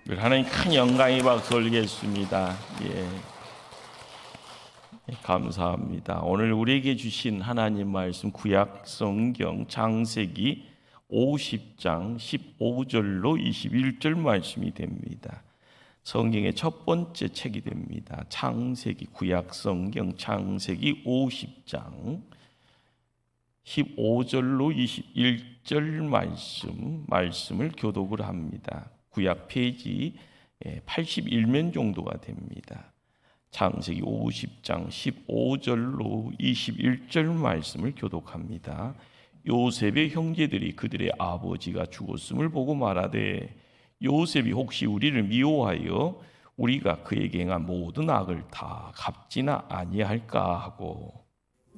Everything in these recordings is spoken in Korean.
하나님 큰 영광의 박수 올리겠습니다. 감사합니다. 오늘 우리에게 주신 하나님 말씀 구약 성경 창세기 50장 15절로 21절 말씀이 됩니다. 성경의 첫 번째 책이 됩니다. 창세기 구약 성경 창세기 50장 15절로 21절 말씀을 교독을 합니다. 구약 페이지 81면 정도가 됩니다. 창세기 50장 15절로 21절 말씀을 교독합니다. 요셉의 형제들이 그들의 아버지가 죽었음을 보고 말하되 요셉이 혹시 우리를 미워하여 우리가 그에게 행한 모든 악을 다 갚지나 아니할까 하고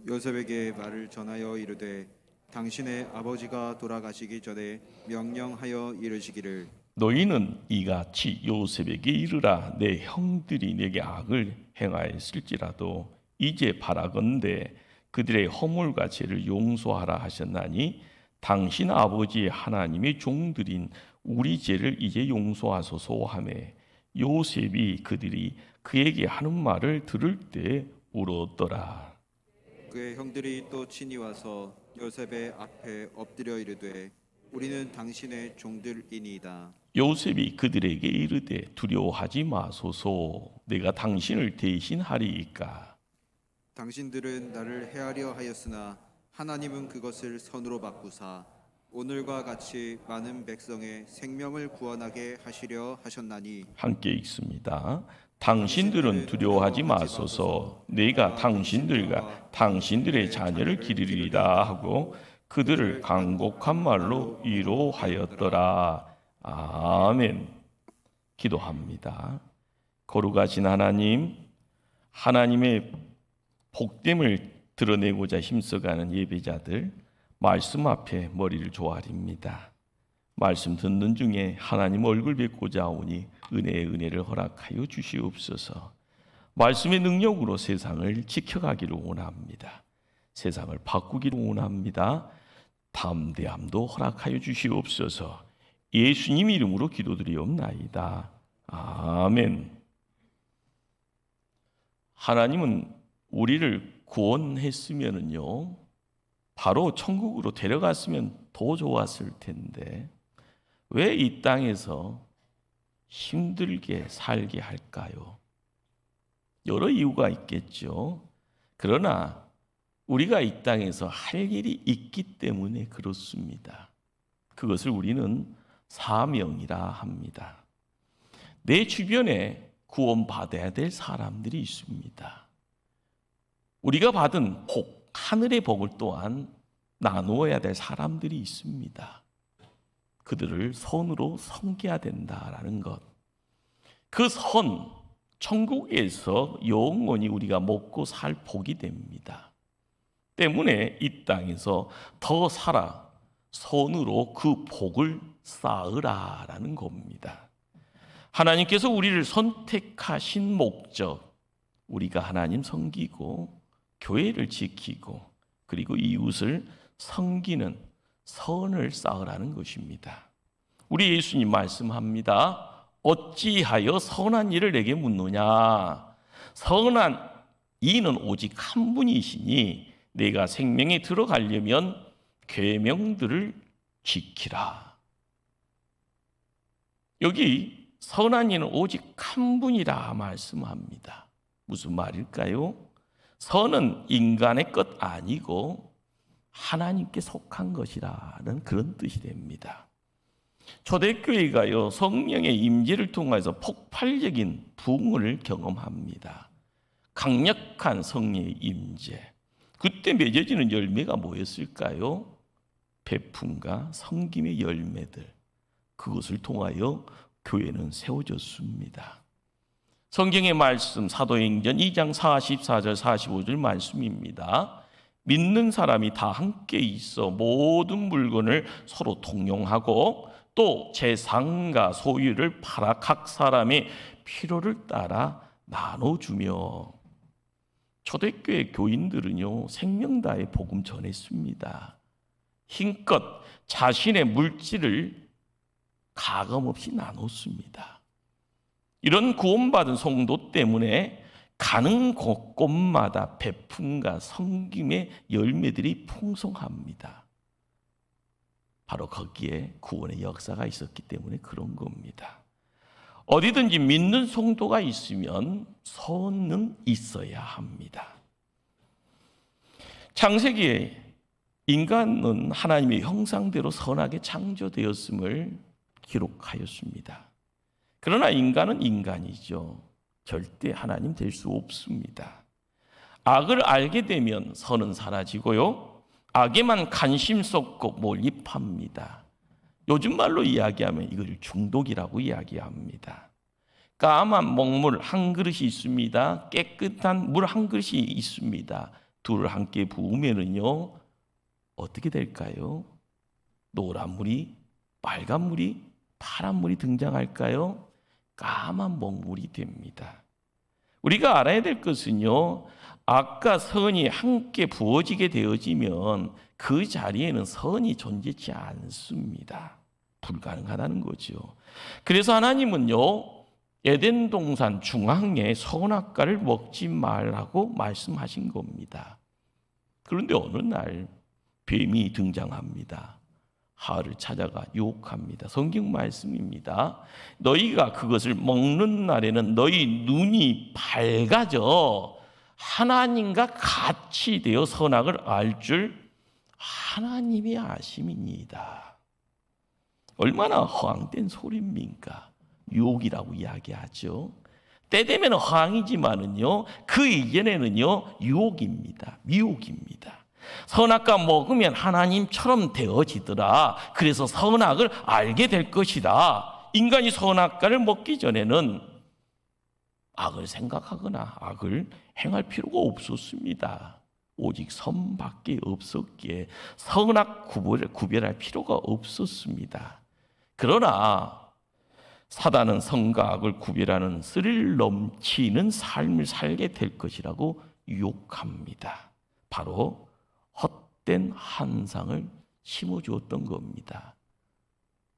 요셉에게 말을 전하여 이르되 당신의 아버지가 돌아가시기 전에 명령하여 이르시기를 너희는 이같이 요셉에게 이르라 내 형들이 내게 악을 행하였을지라도 이제 바라건대 그들의 허물과 죄를 용서하라 하셨나니 당신 아버지의 하나님의 종들인 우리 죄를 이제 용서하소서 하며 요셉이 그들이 그에게 하는 말을 들을 때 울었더라. 그의 형들이 또 친히 와서 요셉의 앞에 엎드려 이르되 우리는 당신의 종들이니이다. 요셉이 그들에게 이르되 두려워하지 마소서 내가 당신을 대신하리이까. 당신들은 나를 해하려 하였으나 하나님은 그것을 선으로 바꾸사 오늘과 같이 많은 백성의 생명을 구원하게 하시려 하셨나니 함께 읽습니다. 당신들은 두려워하지 마소서 내가 당신들과 당신들의 자녀를 기르리라 하고 그들을 간곡한 말로 위로하였더라. 아멘. 기도합니다. 거룩하신 하나님, 하나님의 복됨을 드러내고자 힘써가는 예배자들 말씀 앞에 머리를 조아립니다. 말씀 듣는 중에 하나님 얼굴 뵙고자 오니 은혜의 은혜를 허락하여 주시옵소서. 말씀의 능력으로 세상을 지켜가기를 원합니다. 세상을 바꾸기를 원합니다. 담대함도 허락하여 주시옵소서. 예수님 이름으로 기도드리옵나이다. 아멘. 하나님은 우리를 구원했으면은요, 바로 천국으로 데려갔으면 더 좋았을 텐데 왜 이 땅에서 힘들게 살게 할까요? 여러 이유가 있겠죠. 그러나 우리가 이 땅에서 할 일이 있기 때문에 그렇습니다. 그것을 우리는 사명이라 합니다. 내 주변에 구원받아야 될 사람들이 있습니다. 우리가 받은 복, 하늘의 복을 또한 나누어야 될 사람들이 있습니다. 그들을 선으로 섬겨야 된다라는 것. 그 선, 천국에서 영원히 우리가 먹고 살 복이 됩니다. 때문에 이 땅에서 더 살아 선으로 그 복을 쌓으라라는 겁니다. 하나님께서 우리를 선택하신 목적, 우리가 하나님 섬기고 교회를 지키고 그리고 이웃을 섬기는 선을 쌓으라는 것입니다. 우리 예수님 말씀합니다. 어찌하여 선한 일을 내게 묻느냐? 선한 이는 오직 한 분이시니 내가 생명에 들어가려면 계명들을 지키라. 여기 선한 이는 오직 한 분이라 말씀합니다. 무슨 말일까요? 선은 인간의 것 아니고 하나님께 속한 것이라는 그런 뜻이 됩니다. 초대교회가요, 성령의 임재를 통해서 폭발적인 부흥을 경험합니다. 강력한 성령의 임재. 그때 맺어지는 열매가 뭐였을까요? 베품과 섬김의 열매들. 그것을 통하여 교회는 세워졌습니다. 성경의 말씀 사도행전 2장 44절 45절 말씀입니다. 믿는 사람이 다 함께 있어 모든 물건을 서로 통용하고 또 재산과 소유를 팔아 각 사람의 필요를 따라 나눠주며. 초대교회 교인들은요, 생명 다해 복음 전했습니다. 힘껏 자신의 물질을 가감없이 나눴습니다. 이런 구원받은 성도 때문에 가는 곳곳마다 베품과 섬김의 열매들이 풍성합니다. 바로 거기에 구원의 역사가 있었기 때문에 그런 겁니다. 어디든지 믿는 성도가 있으면 선은 있어야 합니다. 창세기에 인간은 하나님의 형상대로 선하게 창조되었음을 기록하였습니다. 그러나 인간은 인간이죠. 절대 하나님 될 수 없습니다. 악을 알게 되면 선은 사라지고요, 악에만 관심 쏟고 몰입합니다. 요즘 말로 이야기하면 이걸 중독이라고 이야기합니다. 까만 먹물 한 그릇이 있습니다. 깨끗한 물 한 그릇이 있습니다. 둘을 함께 부으면은요, 어떻게 될까요? 노란 물이, 빨간 물이, 파란 물이 등장할까요? 까만 먹물이 됩니다. 우리가 알아야 될 것은요, 악과 선이 함께 부어지게 되어지면 그 자리에는 선이 존재치 않습니다. 불가능하다는 거죠. 그래서 하나님은요, 에덴 동산 중앙에 선악과를 먹지 말라고 말씀하신 겁니다. 그런데 어느 날 뱀이 등장합니다. 하와를 찾아가 유혹합니다. 성경 말씀입니다. 너희가 그것을 먹는 날에는 너희 눈이 밝아져 하나님과 같이 되어 선악을 알 줄 하나님이 아심이니이다. 얼마나 허황된 소리입니까? 유혹이라고 이야기하죠. 때 되면 허황이지만은요, 그 이전에는요, 유혹입니다. 미혹입니다. 선악과 먹으면 하나님처럼 되어지더라. 그래서 선악을 알게 될 것이다. 인간이 선악과를 먹기 전에는 악을 생각하거나 악을 행할 필요가 없었습니다. 오직 선밖에 없었기에 선악 구별할 필요가 없었습니다. 그러나 사단은 선과 악을 구별하는 스릴 넘치는 삶을 살게 될 것이라고 유혹합니다. 바로 헛된 환상을 심어주었던 겁니다.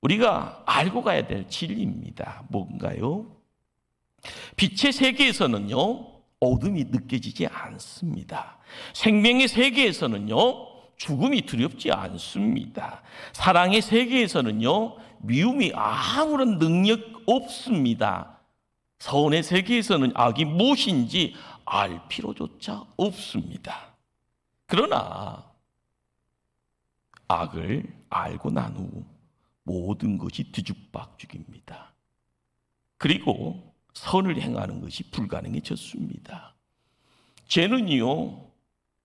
우리가 알고 가야 될 진리입니다. 뭔가요? 빛의 세계에서는요, 어둠이 느껴지지 않습니다. 생명의 세계에서는요, 죽음이 두렵지 않습니다. 사랑의 세계에서는요, 미움이 아무런 능력 없습니다. 선의 세계에서는 악이 무엇인지 알 필요조차 없습니다. 그러나 악을 알고 난 후 모든 것이 뒤죽박죽입니다. 그리고 선을 행하는 것이 불가능해졌습니다. 죄는요,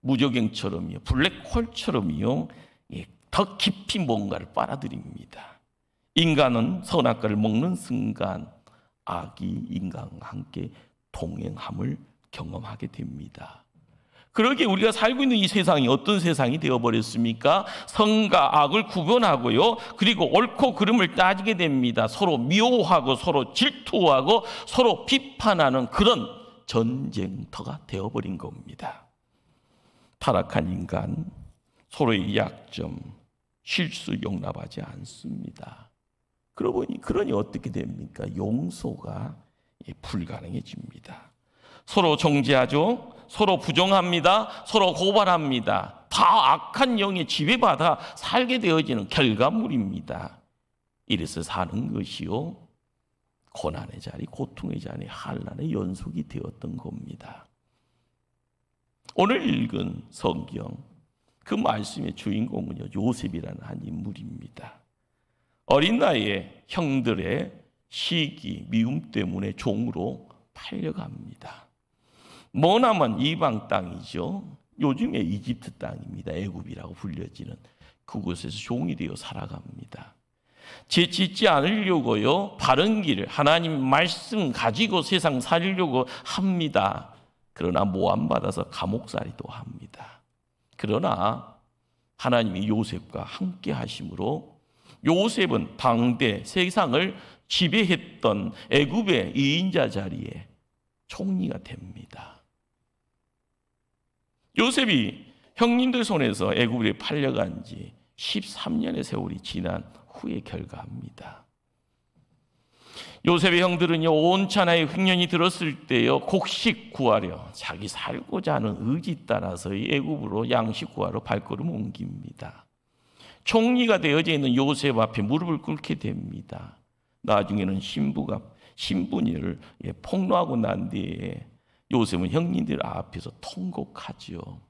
무적행처럼요, 블랙홀처럼요, 더 깊이 뭔가를 빨아들입니다. 인간은 선악과를 먹는 순간 악이 인간과 함께 동행함을 경험하게 됩니다. 그러기에 우리가 살고 있는 이 세상이 어떤 세상이 되어버렸습니까? 선과 악을 구분하고요, 그리고 옳고 그름을 따지게 됩니다. 서로 미워하고 서로 질투하고 서로 비판하는 그런 전쟁터가 되어버린 겁니다. 타락한 인간, 서로의 약점, 실수 용납하지 않습니다. 그러니 어떻게 됩니까? 용서가 불가능해집니다. 서로 정죄하죠. 서로 부정합니다. 서로 고발합니다. 다 악한 영에 지배받아 살게 되어지는 결과물입니다. 이래서 사는 것이요, 고난의 자리, 고통의 자리, 환난의 연속이 되었던 겁니다. 오늘 읽은 성경, 그 말씀의 주인공은요, 요셉이라는 한 인물입니다. 어린 나이에 형들의 시기, 미움 때문에 종으로 팔려갑니다. 머나먼 이방 땅이죠. 요즘의 이집트 땅입니다. 애굽이라고 불려지는 그곳에서 종이 되어 살아갑니다. 죄 짓지 않으려고요, 바른 길, 하나님 말씀 가지고 세상 살려고 합니다. 그러나 모함받아서 감옥살이도 합니다. 그러나 하나님이 요셉과 함께 하심으로 요셉은 당대 세상을 지배했던 애굽의 이인자 자리에 총리가 됩니다. 요셉이 형님들 손에서 애굽에 팔려간 지 13년의 세월이 지난 후의 결과입니다. 요셉의 형들은요, 온천하의 흉년이 들었을 때요, 곡식 구하려 자기 살고자 하는 의지 따라서 애굽으로 양식 구하러 발걸음 옮깁니다. 총리가 되어져 있는 요셉 앞에 무릎을 꿇게 됩니다. 나중에는 신분을 폭로하고 난 뒤에 요셉은 형님들 앞에서 통곡하지요.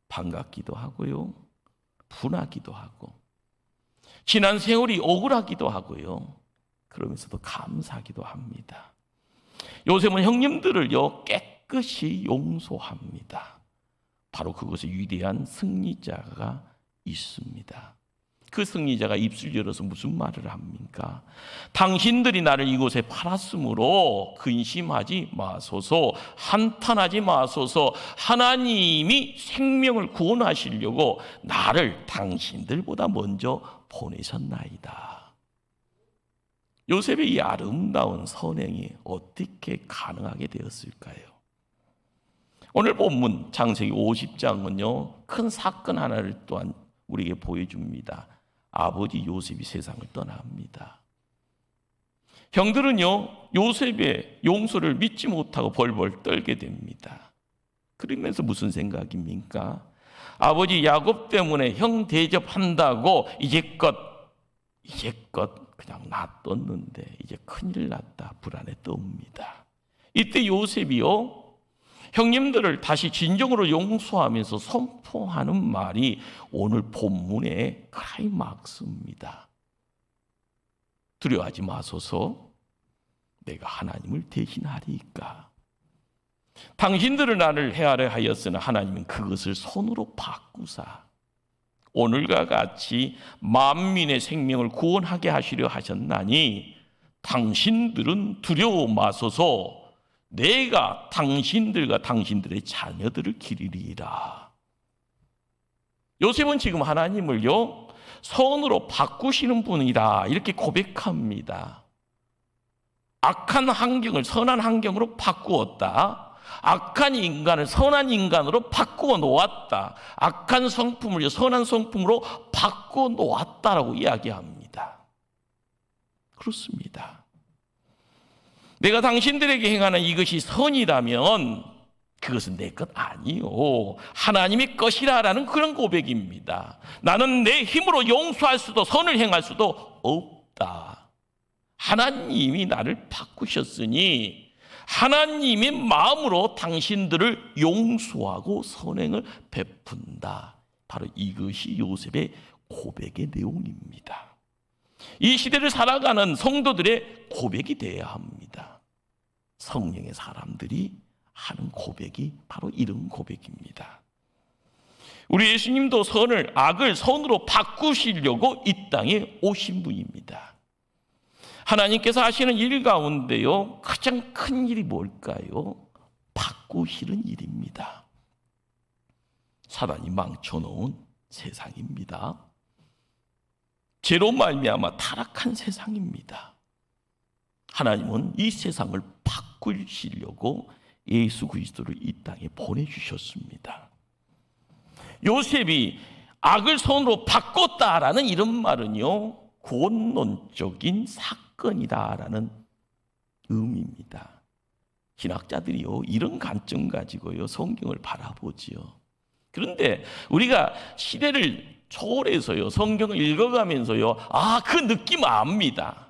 반갑기도 하고요, 분하기도 하고, 지난 세월이 억울하기도 하고요, 그러면서도 감사하기도 합니다. 요셉은 형님들을요, 깨끗이 용서합니다. 바로 그것에 위대한 승리자가 있습니다. 그 승리자가 입술 열어서 무슨 말을 합니까? 당신들이 나를 이곳에 팔았으므로 근심하지 마소서, 한탄하지 마소서. 하나님이 생명을 구원하시려고 나를 당신들보다 먼저 보내셨나이다. 요셉의 이 아름다운 선행이 어떻게 가능하게 되었을까요? 오늘 본문 창세기 50장은요, 큰 사건 하나를 또한 우리에게 보여줍니다. 아버지 요셉이 세상을 떠납니다. 형들은요, 요셉의 용서를 믿지 못하고 벌벌 떨게 됩니다. 그러면서 무슨 생각입니까? 아버지 야곱 때문에 형 대접한다고 이제껏 그냥 놔뒀는데 이제 큰일 났다, 불안에 떠옵니다. 이때 요셉이요, 형님들을 다시 진정으로 용서하면서 선포하는 말이 오늘 본문의 클라이막스입니다. 두려워하지 마소서, 내가 하나님을 대신하리이까. 당신들은 나를 해하려 하였으나 하나님은 그것을 손으로 바꾸사 오늘과 같이 만민의 생명을 구원하게 하시려 하셨나니 당신들은 두려워 마소서, 내가 당신들과 당신들의 자녀들을 기리리라. 요셉은 지금 하나님을요, 선으로 바꾸시는 분이다, 이렇게 고백합니다. 악한 환경을 선한 환경으로 바꾸었다. 악한 인간을 선한 인간으로 바꾸어 놓았다. 악한 성품을 선한 성품으로 바꾸어 놓았다라고 이야기합니다. 그렇습니다. 내가 당신들에게 행하는 이것이 선이라면 그것은 내 것 아니요, 하나님의 것이라는 그런 고백입니다. 나는 내 힘으로 용서할 수도 선을 행할 수도 없다. 하나님이 나를 바꾸셨으니 하나님의 마음으로 당신들을 용서하고 선행을 베푼다. 바로 이것이 요셉의 고백의 내용입니다. 이 시대를 살아가는 성도들의 고백이 되어야 합니다. 성령의 사람들이 하는 고백이 바로 이런 고백입니다. 우리 예수님도 악을 선으로 바꾸시려고 이 땅에 오신 분입니다. 하나님께서 하시는 일 가운데요, 가장 큰 일이 뭘까요? 바꾸시는 일입니다. 사단이 망쳐놓은 세상입니다. 죄로 말미암아 타락한 세상입니다. 하나님은 이 세상을 바꾸시려고 예수 그리스도를 이 땅에 보내주셨습니다. 요셉이 악을 선으로 바꿨다라는 이런 말은요, 구원론적인 사건이다라는 의미입니다. 신학자들이요, 이런 관점 가지고요, 성경을 바라보지요. 그런데 우리가 시대를 초월해서요, 성경을 읽어가면서요, 그 느낌 압니다.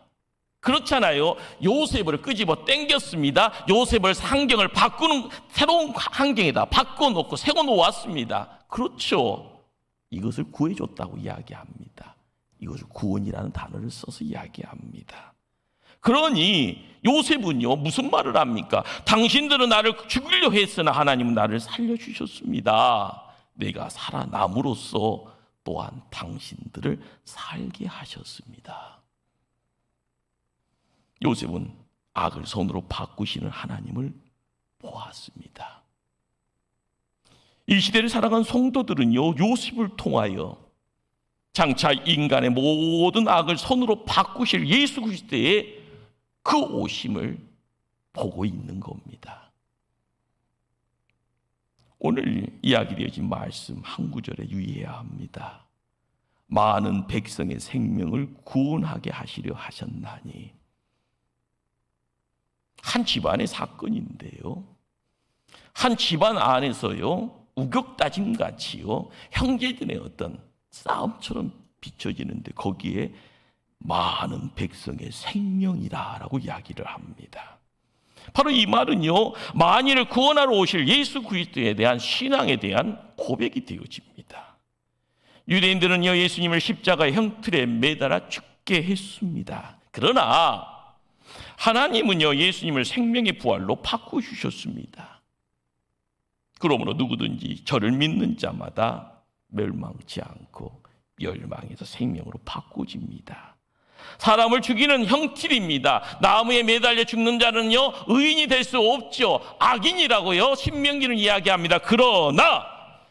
그렇잖아요. 요셉을 끄집어 당겼습니다. 요셉을 환경을 바꾸는 새로운 환경에다 바꿔놓고 세워놓았습니다. 그렇죠. 이것을 구해줬다고 이야기합니다. 이것을 구원이라는 단어를 써서 이야기합니다. 그러니 요셉은요, 무슨 말을 합니까? 당신들은 나를 죽이려 했으나 하나님은 나를 살려주셨습니다. 내가 살아남으로써 또한 당신들을 살게 하셨습니다. 요셉은 악을 선으로 바꾸시는 하나님을 보았습니다. 이 시대를 살아간 성도들은요, 요셉을 통하여 장차 인간의 모든 악을 선으로 바꾸실 예수 그리스도의 그 오심을 보고 있는 겁니다. 오늘 이야기되어진 말씀 한 구절에 유의해야 합니다. 많은 백성의 생명을 구원하게 하시려 하셨나니, 한 집안의 사건인데요. 한 집안 안에서요, 우격다짐같이요, 형제들의 어떤 싸움처럼 비춰지는데 거기에 많은 백성의 생명이다라고 이야기를 합니다. 바로 이 말은요, 만인을 구원하러 오실 예수 그리스도에 대한 신앙에 대한 고백이 되어집니다. 유대인들은요, 예수님을 십자가의 형틀에 매달아 죽게 했습니다. 그러나 하나님은요, 예수님을 생명의 부활로 바꾸주셨습니다. 그러므로 누구든지 저를 믿는 자마다 멸망치 않고 멸망에서 생명으로 바꾸집니다. 사람을 죽이는 형틀입니다. 나무에 매달려 죽는 자는요, 의인이 될 수 없죠. 악인이라고요, 신명기는 이야기합니다. 그러나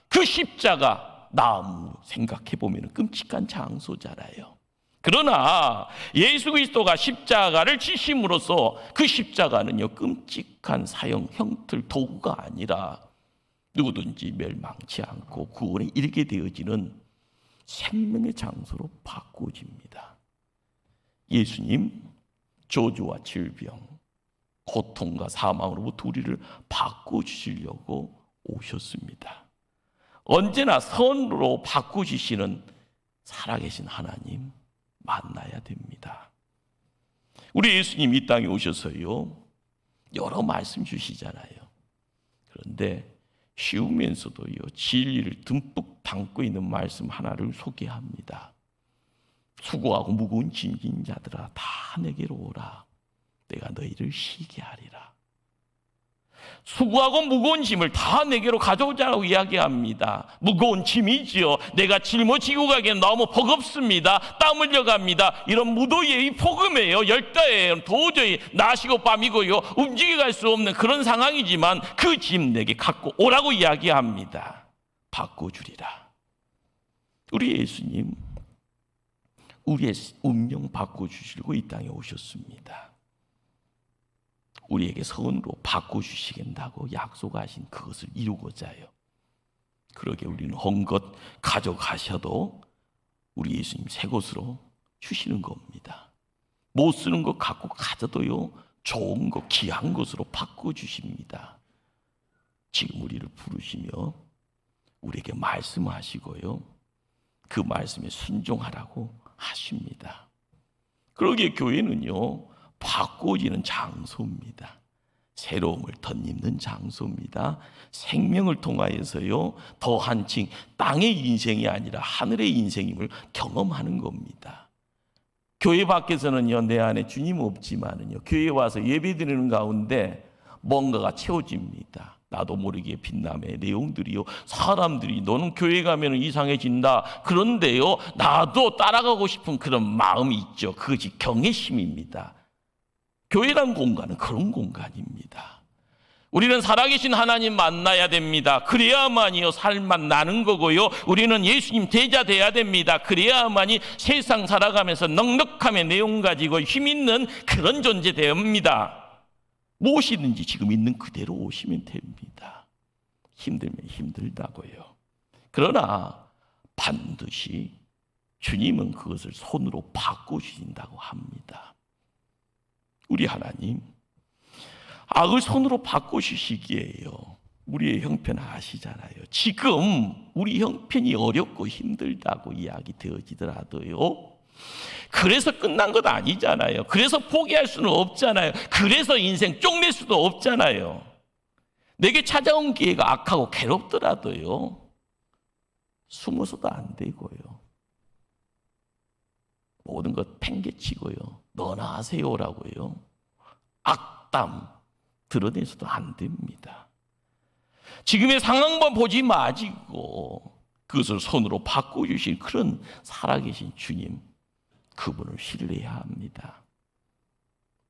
그 십자가, 나무 생각해보면 끔찍한 장소잖아요. 그러나 예수 그리스도가 십자가를 지심으로써 그 십자가는요, 끔찍한 사형, 형틀, 도구가 아니라 누구든지 멸망치 않고 구원에 이르게 되어지는 생명의 장소로 바꾸어집니다. 예수님, 저주와 질병, 고통과 사망으로부터 우리를 바꿔주시려고 오셨습니다. 언제나 선으로 바꾸시는 살아계신 하나님 만나야 됩니다. 우리 예수님 이 땅에 오셔서요, 여러 말씀 주시잖아요. 그런데 쉬우면서도요, 진리를 듬뿍 담고 있는 말씀 하나를 소개합니다. 수고하고 무거운 짐진 자들아, 다 내게로 오라. 내가 너희를 쉬게 하리라. 수고하고 무거운 짐을 다 내게로 가져오자라고 이야기합니다. 무거운 짐이지요. 내가 짊어지고 가기엔 너무 버겁습니다. 땀 흘려갑니다. 이런 무더위의 폭음이에요. 열대예요. 도저히 낮이고 밤이고요, 움직여갈 수 없는 그런 상황이지만 그 짐 내게 갖고 오라고 이야기합니다. 바꿔주리라. 우리 예수님, 우리의 운명 바꿔주시려고 이 땅에 오셨습니다. 우리에게 선으로 바꿔주시겠다고 약속하신 그것을 이루고자요. 그러게 우리는 헌것 가져가셔도 우리 예수님 새 것으로 주시는 겁니다. 못 쓰는 것 갖고 가져도요, 좋은 것, 귀한 것으로 바꿔주십니다. 지금 우리를 부르시며 우리에게 말씀하시고요, 그 말씀에 순종하라고 하십니다. 그러기에 교회는요, 바꿔지는 장소입니다. 새로움을 덧입는 장소입니다. 생명을 통하여서요, 더 한층 땅의 인생이 아니라 하늘의 인생임을 경험하는 겁니다. 교회 밖에서는요, 내 안에 주님 없지만은요, 교회에 와서 예배드리는 가운데 뭔가가 채워집니다. 나도 모르게 빛남의 내용들이요, 사람들이 너는 교회 가면 이상해진다, 그런데요, 나도 따라가고 싶은 그런 마음이 있죠. 그것이 경외심입니다. 교회란 공간은 그런 공간입니다. 우리는 살아계신 하나님 만나야 됩니다. 그래야만이요, 살만 나는 거고요, 우리는 예수님 제자 돼야 됩니다. 그래야만이 세상 살아가면서 넉넉함의 내용 가지고 힘있는 그런 존재 됩니다. 무엇이든지 지금 있는 그대로 오시면 됩니다. 힘들면 힘들다고요. 그러나 반드시 주님은 그것을 손으로 바꾸신다고 합니다. 우리 하나님, 악을 손으로 바꾸시기에요, 우리의 형편 아시잖아요. 지금 우리 형편이 어렵고 힘들다고 이야기 되어지더라도요, 그래서 끝난 것 아니잖아요. 그래서 포기할 수는 없잖아요. 그래서 인생 쪽낼 수도 없잖아요. 내게 찾아온 기회가 악하고 괴롭더라도요, 숨어서도 안 되고요, 모든 것 팽개치고요, 너나 하세요라고요, 악담 드러내서도 안 됩니다. 지금의 상황만 보지 마시고 그것을 손으로 바꿔주신 그런 살아계신 주님, 그분을 신뢰해야 합니다.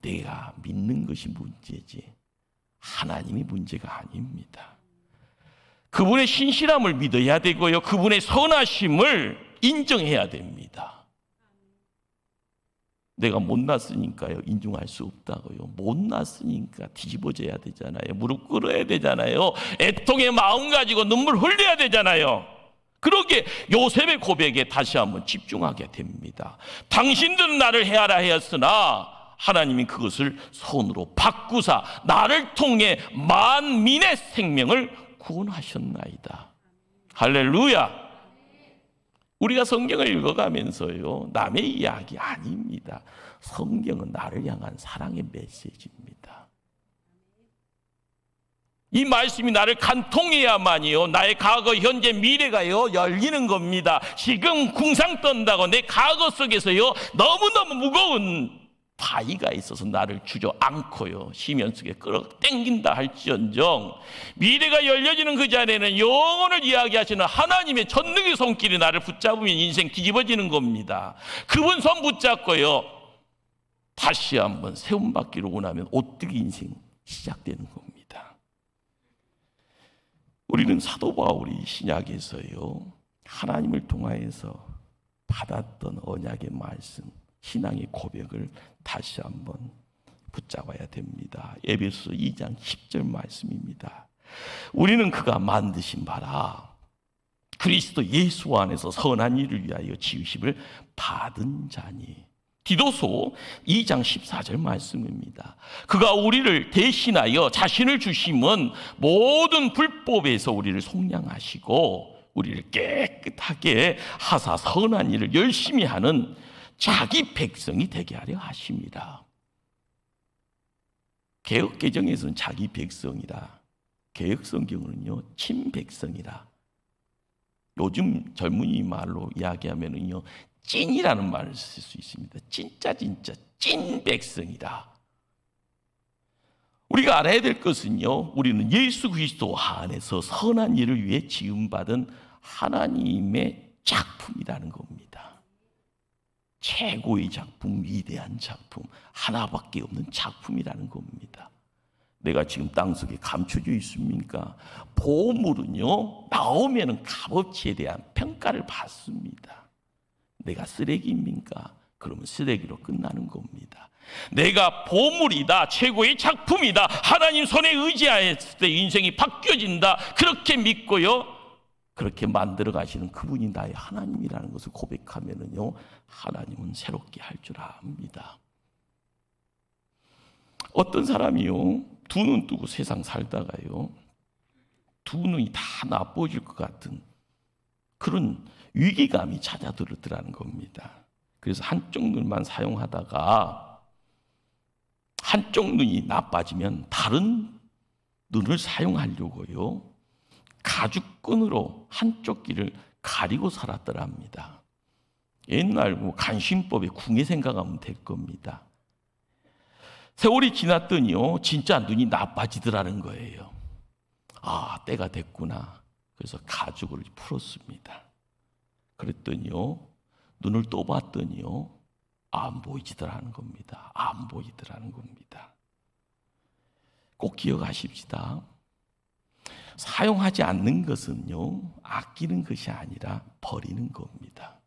내가 믿는 것이 문제지 하나님이 문제가 아닙니다. 그분의 신실함을 믿어야 되고요, 그분의 선하심을 인정해야 됩니다. 내가 못났으니까요, 인정할 수 없다고요. 못났으니까 뒤집어져야 되잖아요. 무릎 꿇어야 되잖아요. 애통의 마음 가지고 눈물 흘려야 되잖아요. 그러기에 요셉의 고백에 다시 한번 집중하게 됩니다. 당신들은 나를 해하라 하였으나 하나님이 그것을 손으로 바꾸사 나를 통해 만민의 생명을 구원하셨나이다. 할렐루야. 우리가 성경을 읽어가면서요, 남의 이야기 아닙니다. 성경은 나를 향한 사랑의 메시지입니다. 이 말씀이 나를 간통해야만이요, 나의 과거, 현재, 미래가요 열리는 겁니다. 지금 궁상 떤다고 내 과거 속에서요 너무너무 무거운 바위가 있어서 나를 주저앉고요 심연 속에 끌어 당긴다 할지언정, 미래가 열려지는 그 자리에는 영혼을 이야기하시는 하나님의 전능의 손길이 나를 붙잡으면 인생 뒤집어지는 겁니다. 그분 손 붙잡고요 다시 한번 세움받기를 원하면 오뜨기 인생 시작되는 겁니다. 우리는 사도 바울이 신약에서요 하나님을 통하여서 받았던 언약의 말씀, 신앙의 고백을 다시 한번 붙잡아야 됩니다. 에베소 2장 10절 말씀입니다. 우리는 그가 만드신 바라 그리스도 예수 안에서 선한 일을 위하여 지으심을 받은 자니. 디도서 2장 14절 말씀입니다. 그가 우리를 대신하여 자신을 주심은 모든 불법에서 우리를 속량하시고 우리를 깨끗하게 하사 선한 일을 열심히 하는 자기 백성이 되게 하려 하십니다. 개역개정에서는 자기 백성이라, 개역성경은요 친백성이라, 요즘 젊은이 말로 이야기하면은요 찐이라는 말을 쓸 수 있습니다. 진짜 찐 백성이다. 우리가 알아야 될 것은요, 우리는 예수 그리스도 안에서 선한 일을 위해 지음받은 하나님의 작품이라는 겁니다. 최고의 작품, 위대한 작품, 하나밖에 없는 작품이라는 겁니다. 내가 지금 땅속에 감춰져 있습니까? 보물은요 나오면은 값어치에 대한 평가를 받습니다. 내가 쓰레기입니까? 그러면 쓰레기로 끝나는 겁니다. 내가 보물이다, 최고의 작품이다, 하나님 손에 의지했을 때 인생이 바뀌어진다, 그렇게 믿고요 그렇게 만들어 가시는 그분이 나의 하나님이라는 것을 고백하면은요 하나님은 새롭게 할 줄 압니다. 어떤 사람이요 두 눈 뜨고 세상 살다가요 두 눈이 다 나빠질 것 같은 그런 위기감이 찾아들었더라는 겁니다. 그래서 한쪽 눈만 사용하다가 한쪽 눈이 나빠지면 다른 눈을 사용하려고요 가죽끈으로 한쪽 귀를 가리고 살았더랍니다. 옛날 간신법에 궁예 생각하면 될 겁니다. 세월이 지났더니요 진짜 눈이 나빠지더라는 거예요. 아, 때가 됐구나. 그래서 가죽을 풀었습니다. 그랬더니요 눈을 또 봤더니요 안 보이지더라는 겁니다. 안 보이더라는 겁니다. 꼭 기억하십시다. 사용하지 않는 것은요 아끼는 것이 아니라 버리는 겁니다.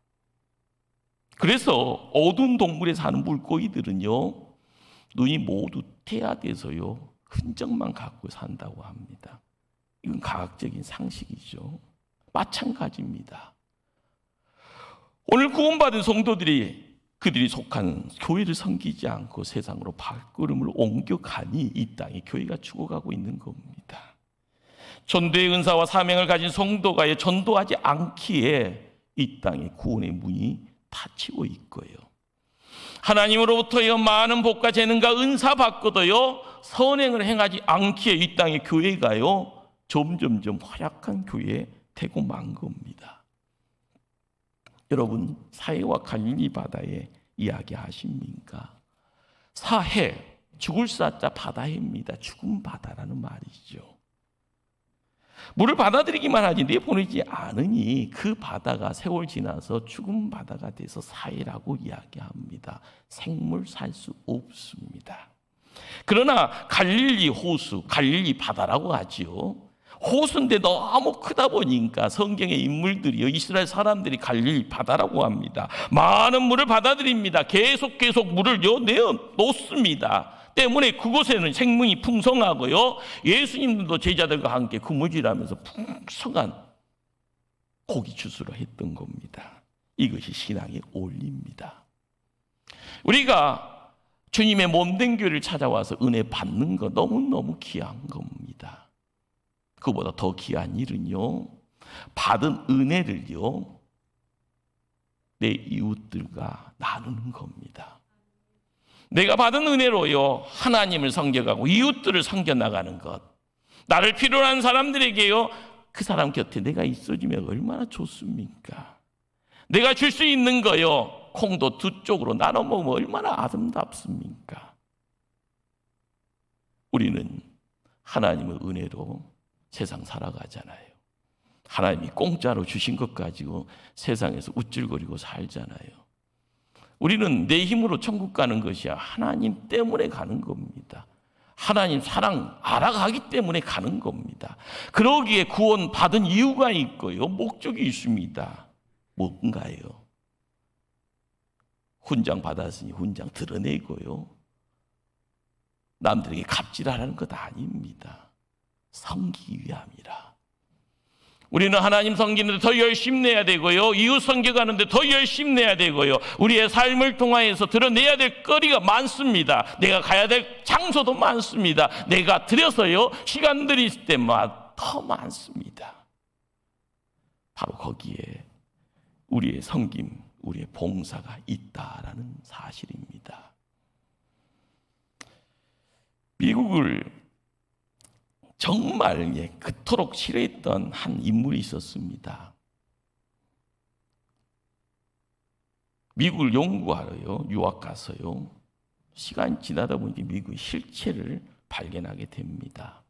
그래서 어두운 동굴에 사는 물고기들은요 눈이 모두 태아돼서요 흔적만 갖고 산다고 합니다. 이건 과학적인 상식이죠. 마찬가지입니다. 오늘 구원받은 성도들이 그들이 속한 교회를 섬기지 않고 세상으로 발걸음을 옮겨가니 이 땅에 교회가 죽어가고 있는 겁니다. 전도의 은사와 사명을 가진 성도가 전도하지 않기에 이 땅에 구원의 문이 닫히고 있고요. 하나님으로부터요 많은 복과 재능과 은사 받고도요 선행을 행하지 않기에 이 땅의 교회가요 점점점 허약한 교회 되고 만 겁니다. 여러분 사해와 갈릴리 바다에 이야기하십니까? 사해, 죽을 사자 바다입니다. 죽은 바다라는 말이죠. 물을 받아들이기만 하지 내보내지 않으니 그 바다가 세월 지나서 죽은 바다가 돼서 사해라고 이야기합니다. 생물 살 수 없습니다. 그러나 갈릴리 호수, 갈릴리 바다라고 하지요. 호수인데 너무 크다 보니까 성경의 인물들이요 이스라엘 사람들이 갈릴리 바다라고 합니다. 많은 물을 받아들입니다. 계속 물을 내어 놓습니다. 때문에 그곳에는 생명이 풍성하고요 예수님도 제자들과 함께 그물질하면서 풍성한 고기 추수를 했던 겁니다. 이것이 신앙의 원리입니다. 우리가 주님의 몸된 교회를 찾아와서 은혜 받는 거 너무너무 귀한 겁니다. 그보다 더 귀한 일은요, 받은 은혜를요, 내 이웃들과 나누는 겁니다. 내가 받은 은혜로요, 하나님을 섬겨가고 이웃들을 섬겨나가는 것. 나를 필요로 하는 사람들에게요, 그 사람 곁에 내가 있어주면 얼마나 좋습니까? 내가 줄 수 있는 거요, 콩도 두 쪽으로 나눠 먹으면 얼마나 아름답습니까? 우리는 하나님의 은혜로 세상 살아가잖아요. 하나님이 공짜로 주신 것 가지고 세상에서 우쭐거리고 살잖아요. 우리는 내 힘으로 천국 가는 것이 하나님 때문에 가는 겁니다. 하나님 사랑 알아가기 때문에 가는 겁니다. 그러기에 구원 받은 이유가 있고요, 목적이 있습니다. 뭔가요? 훈장 받았으니 훈장 드러내고요, 남들에게 갑질하라는 것 아닙니다. 섬기기 위함이라. 우리는 하나님 섬기는데 더 열심히 내야 되고요, 이웃 섬겨가는데 더 열심히 내야 되고요, 우리의 삶을 통하여서 드러내야 될 거리가 많습니다. 내가 가야 될 장소도 많습니다. 내가 들여서요, 시간 들일 때마다 더 많습니다. 바로 거기에 우리의 섬김, 우리의 봉사가 있다라는 사실입니다. 미국을 정말 그토록 싫어했던 한 인물이 있었습니다. 미국을 연구하러요, 유학 가서요, 시간이 지나다 보니까 미국의 실체를 발견하게 됩니다.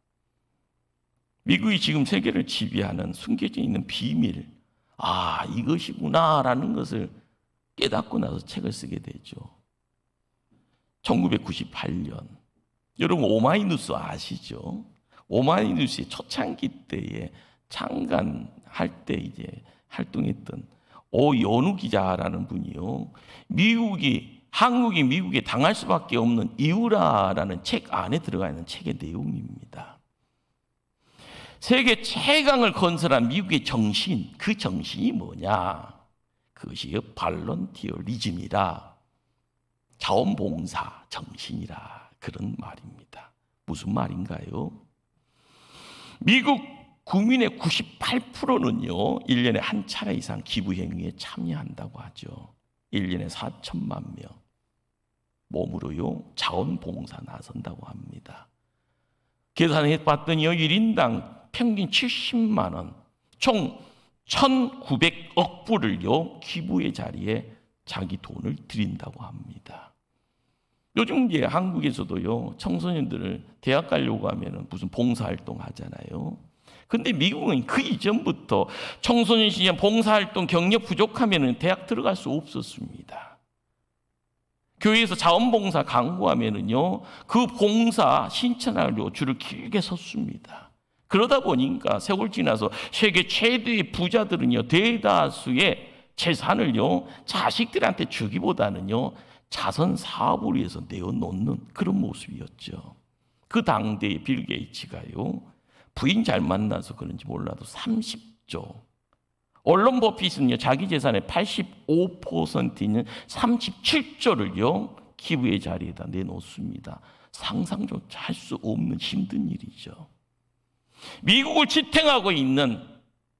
미국이 지금 세계를 지배하는 숨겨져 있는 비밀, 이것이구나라는 것을 깨닫고 나서 책을 쓰게 되죠. 1998년, 여러분 오마이뉴스 아시죠? 오마이뉴스의 초창기 때에 창간할 때 이제 활동했던 오연우 기자라는 분이요, 한국이 미국에 당할 수밖에 없는 이유라라는 책 안에 들어가 있는 책의 내용입니다. 세계 최강을 건설한 미국의 정신, 그 정신이 뭐냐? 그것이 발런티어리즘이라, 자원봉사 정신이라, 그런 말입니다. 무슨 말인가요? 미국 국민의 98%는요, 1년에 한 차례 이상 기부 행위에 참여한다고 하죠. 1년에 4천만 명 몸으로요, 자원봉사 나선다고 합니다. 계산해 봤더니요, 1인당 평균 70만 원, 총 1,900억 불을요, 기부의 자리에 자기 돈을 드린다고 합니다. 요즘 이제 한국에서도요, 청소년들을 대학 가려고 하면은 무슨 봉사활동 하잖아요. 근데 미국은 그 이전부터 청소년 시절 봉사활동 경력 부족하면은 대학 들어갈 수 없었습니다. 교회에서 자원봉사 강구하면은요, 그 봉사 신청하려고 줄을 길게 섰습니다. 그러다 보니까 세월 지나서 세계 최대의 부자들은요, 대다수의 재산을요, 자식들한테 주기보다는요, 자선 사업을 위해서 내어놓는 그런 모습이었죠. 그 당대의 빌 게이츠가요, 부인 잘 만나서 그런지 몰라도 30조, 얼론 버핏은요, 자기 재산의 85%인 37조를요, 기부의 자리에다 내놓습니다. 상상조차 할 수 없는 힘든 일이죠. 미국을 지탱하고 있는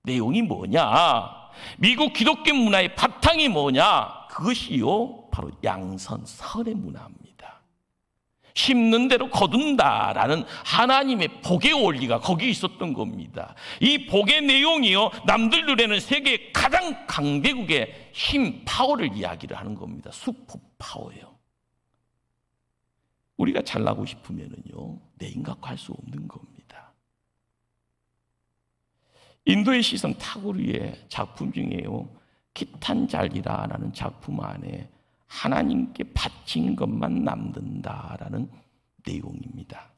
내용이 뭐냐? 미국 기독교 문화의 바탕이 뭐냐? 그것이요, 바로 양선 선의 문화입니다. 심는 대로 거둔다라는 하나님의 복의 원리가 거기에 있었던 겁니다. 이 복의 내용이요, 남들 눈에는 세계 가장 강대국의 힘, 파워를 이야기를 하는 겁니다. 슈퍼 파워예요. 우리가 잘나고 싶으면은요, 내 인각화 할 수 없는 겁니다. 인도의 시성 타고르의 작품 중에요, 기탄잘리라라는 작품 안에 하나님께 바친 것만 남는다라는 내용입니다.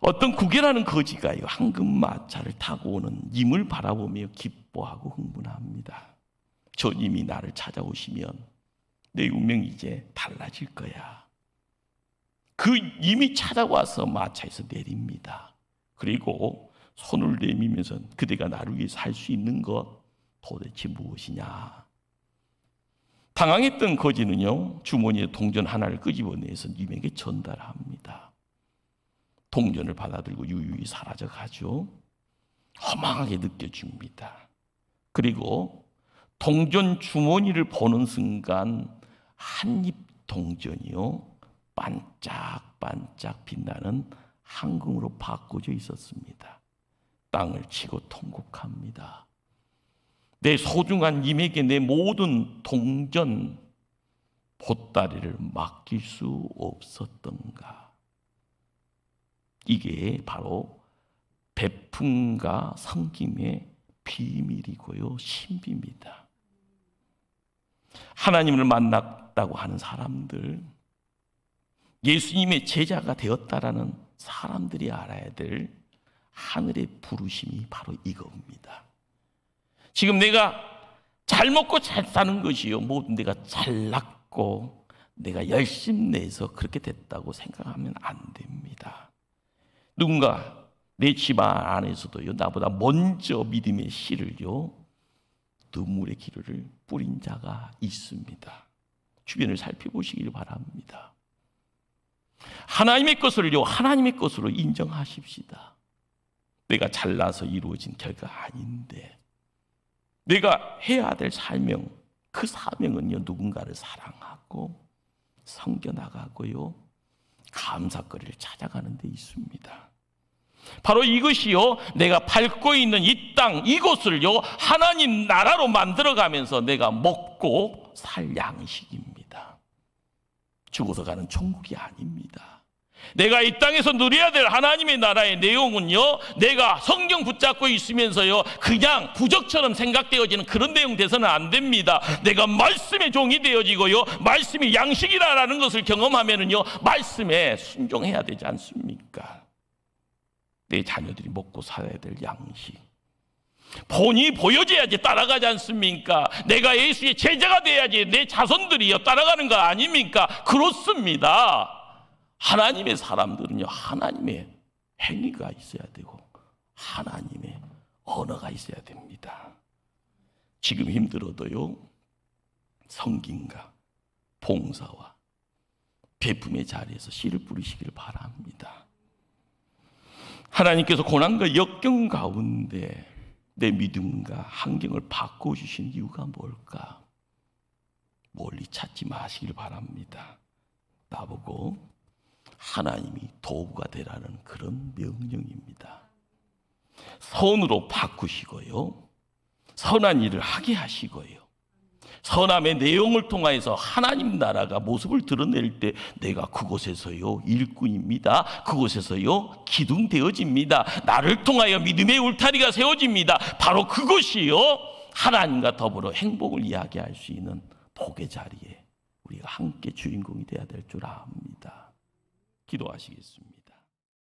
어떤 구결하는 거지가요, 황금마차를 타고 오는 님을 바라보며 기뻐하고 흥분합니다. 저 님이 나를 찾아오시면 내 운명이 이제 달라질 거야. 그 님이 찾아와서 마차에서 내립니다. 그리고 손을 내밀면서 그대가 나를 위해서 할 수 있는 것 도대체 무엇이냐? 당황했던 거지는요, 주머니에 동전 하나를 끄집어내서 님에게 전달합니다. 동전을 받아들고 유유히 사라져 가죠. 허망하게 느껴집니다. 그리고 동전 주머니를 보는 순간 한 입 동전이요, 반짝반짝 빛나는 황금으로 바꿔져 있었습니다. 땅을 치고 통곡합니다. 내 소중한 님에게 내 모든 동전 보따리를 맡길 수 없었던가. 이게 바로 베품과 섬김의 비밀이고요, 신비입니다. 하나님을 만났다고 하는 사람들, 예수님의 제자가 되었다라는 사람들이 알아야 될 하늘의 부르심이 바로 이겁니다. 지금 내가 잘 먹고 잘 사는 것이요, 모든 내가 잘났고 내가 열심히 내서 그렇게 됐다고 생각하면 안 됩니다. 누군가 내 집안 안에서도요, 나보다 먼저 믿음의 씨를요, 눈물의 기름을 뿌린 자가 있습니다. 주변을 살펴보시길 바랍니다. 하나님의 것을요, 하나님의 것으로 인정하십시다. 내가 잘나서 이루어진 결과 아닌데, 내가 해야 될 사명, 그 사명은요, 누군가를 사랑하고 섬겨나가고요, 감사거리를 찾아가는 데 있습니다. 바로 이것이요, 내가 밟고 있는 이 땅, 이곳을요, 하나님 나라로 만들어가면서 내가 먹고 살 양식입니다. 죽어서 가는 천국이 아닙니다. 내가 이 땅에서 누려야 될 하나님의 나라의 내용은요, 내가 성경 붙잡고 있으면서요, 그냥 부적처럼 생각되어지는 그런 내용 돼서는 안 됩니다. 내가 말씀의 종이 되어지고요, 말씀이 양식이라는 것을 경험하면은요, 말씀에 순종해야 되지 않습니까? 내 자녀들이 먹고 살아야 될 양식, 본이 보여져야지 따라가지 않습니까? 내가 예수의 제자가 돼야지 내 자손들이요 따라가는 거 아닙니까? 그렇습니다. 하나님의 사람들은요, 하나님의 행위가 있어야 되고 하나님의 언어가 있어야 됩니다. 지금 힘들어도요, 성김과 봉사와 베품의 자리에서 씨를 뿌리시길 바랍니다. 하나님께서 고난과 역경 가운데 내 믿음과 환경을 바꿔주신 이유가 뭘까? 멀리 찾지 마시길 바랍니다. 나보고 하나님이 도구가 되라는 그런 명령입니다. 선으로 바꾸시고요, 선한 일을 하게 하시고요, 선함의 내용을 통하여서 하나님 나라가 모습을 드러낼 때 내가 그곳에서요 일꾼입니다. 그곳에서요 기둥되어집니다. 나를 통하여 믿음의 울타리가 세워집니다. 바로 그것이요 하나님과 더불어 행복을 이야기할 수 있는 복의 자리에 우리가 함께 주인공이 되어야 될 줄 압니다. 기도하시겠습니다.